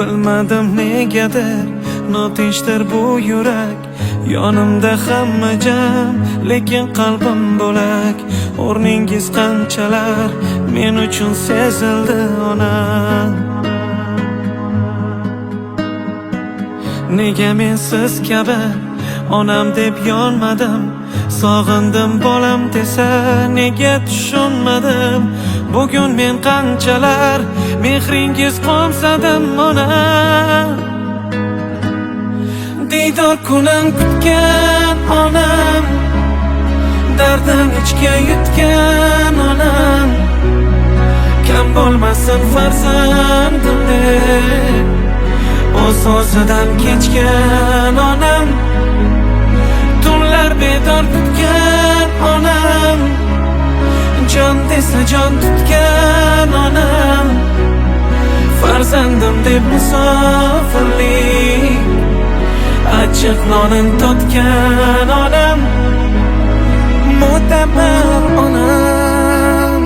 Bilmadim negadir notinchdir bu yurak. Yonimda hamma jam, lekin qalbim bo'lak. O'rningiz qanchalar men uchun sezildi onam. Nega men siz kabi onam deb yonmadim? Sog'indim bolam desa nega tushunmadim? Bugun men qanchalar mehringiz qo'msadim onam. Diydor kunim kutgan onam, dardim ichga yutgan onam. Kam bo'lmasin farzandim deb o'z o'zidan kechgan onam. Tunlar bedor kutgan onam, jon desa jon tutgan onam. Farzandim deb musofirlik, achchiq nonin totgan onam. Mo'tabar onam.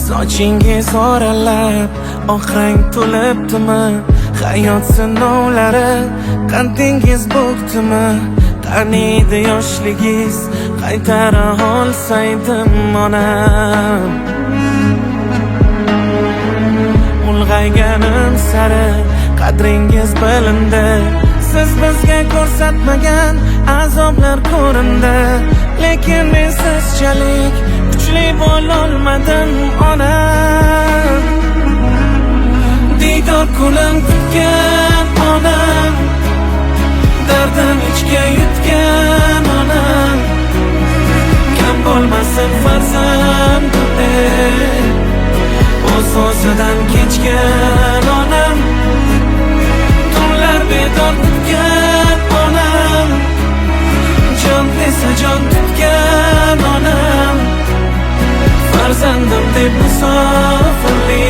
Sochingiz oralab oqrang to'libdimi? Hayot sinovlari qandingiz bo'kdimi? Qaniydi yoshligingiz, qaytara olsaydim onam. Ulg'ayganim sari qadringiz bilindi. Siz bizga ko'rsatmagan azoblar ko'rindi. Lekin men sizchalik kuchli bo'lolmadim onam. Diydor kunim kutgan onam, dardim ichga yutgan onam. Kam bo'lmasin farzandim deb o'z o'zidan kechgan onam. Tunlar bedor kutgan onam, jon desa jon tutgan onam. Farzandim deb musofirlik,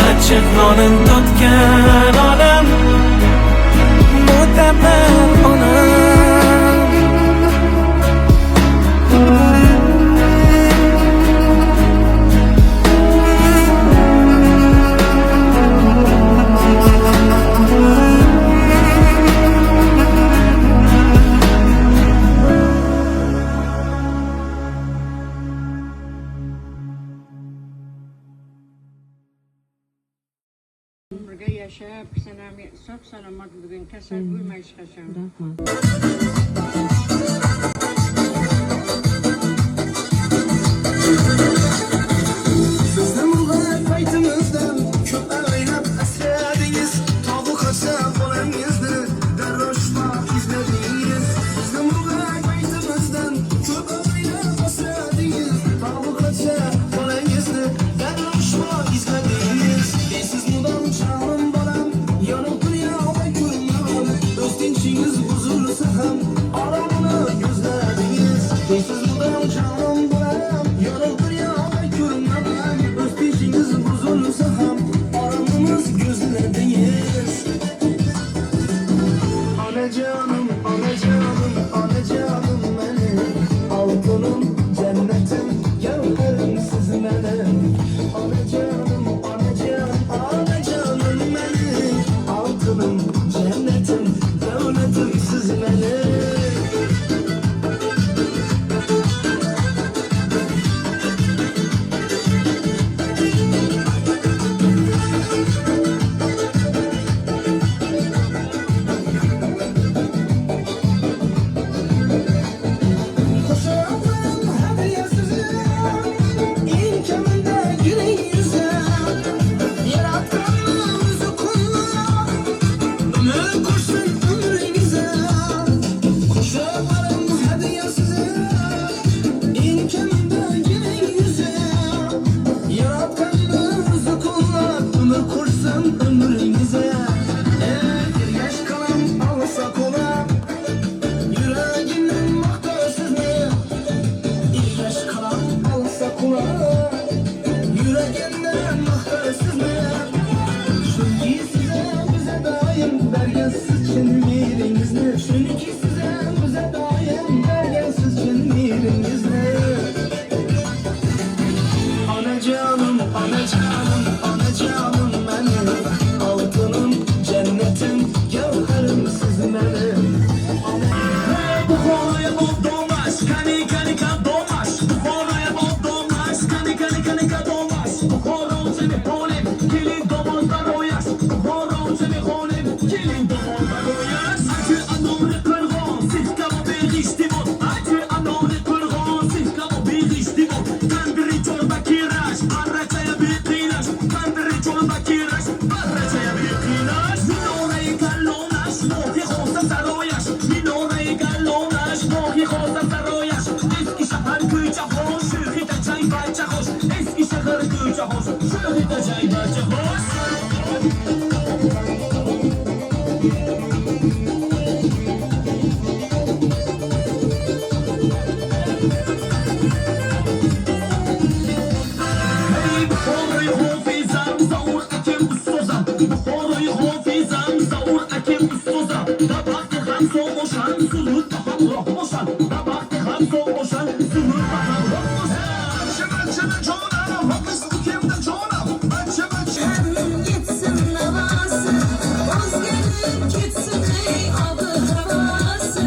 achchiq nonin totgan onam. Mo'tabar onam. Birga yashab, sanam sog' salomat bugun kasal bo'lmay hech qachon. Bizning ulg'ay paytimizdan ko'p o'ylab asradingiz. To'g'ri qilsa bolangizni darroshma izladingiz. Bizning ulg'ay paytimizdan ko'p o'ylab asradingiz. To'g'ri qilsa bolangizni darroshma izladingiz. Siz mudom chog'im bolam, yonib turgan ko'rinmadi. O'z tinchingiz buzilsa ham var. Yüreğimden mahtarsızlar. Çünkü size bize daim bergensiz çinliğinizle. Çünkü size bize daim bergensiz çinliğinizle. Ana canım, ana canım, ana canım benim. Altınım, cennetim, gevherim siz benim. Bukhoro'ya bol dolmaş, kani kani kan dolmaş. Bukhoro'ya bol dolmaş, kani kani kani kan dolmaş. Bukhoro seni holim, gelin domuzlar oyaş. Bukhoro seni holim, gelin domuzlar oyaş. Acı anore kırgın, sihkama bir iştimot. Acı anore kırgın, sihkama bir iştimot. Kandiri çorba kiraş, arracaya bir kıynaş. Kandiri çorba kiraş, arracaya bir kıynaş. Minorayı kallonaş, mohi hosa saroyaş. Minorayı kallonaş, mohi hosa saroyaş. Eski şehir kıyıca hoş, şehirde çay bahçe hoş. Eski şehir kıyıca hoş, şehirde çay bahçe hoş. Hey, bukhoro'yu hafizam, zavur akim ustozam. Bukhoro'yu hafizam, zavur akim ustozam. Dabakti ham so'g'oshan, sulut ham rohmoshan. Dabakti ham so'g'oshan, sulut ham rohmoshan. Bachcha jonam, hafız ukimda jonam. Bachcha Gitsin navası, vazgeçin gitsin ey adı havası.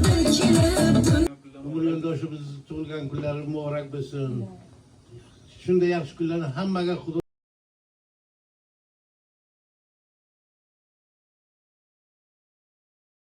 Dökülüp Umr yo'ldoshimiz tug'ilgan kunlari muborak bo'lsin. Shunday yaxshi kunlarni hammaga Xudo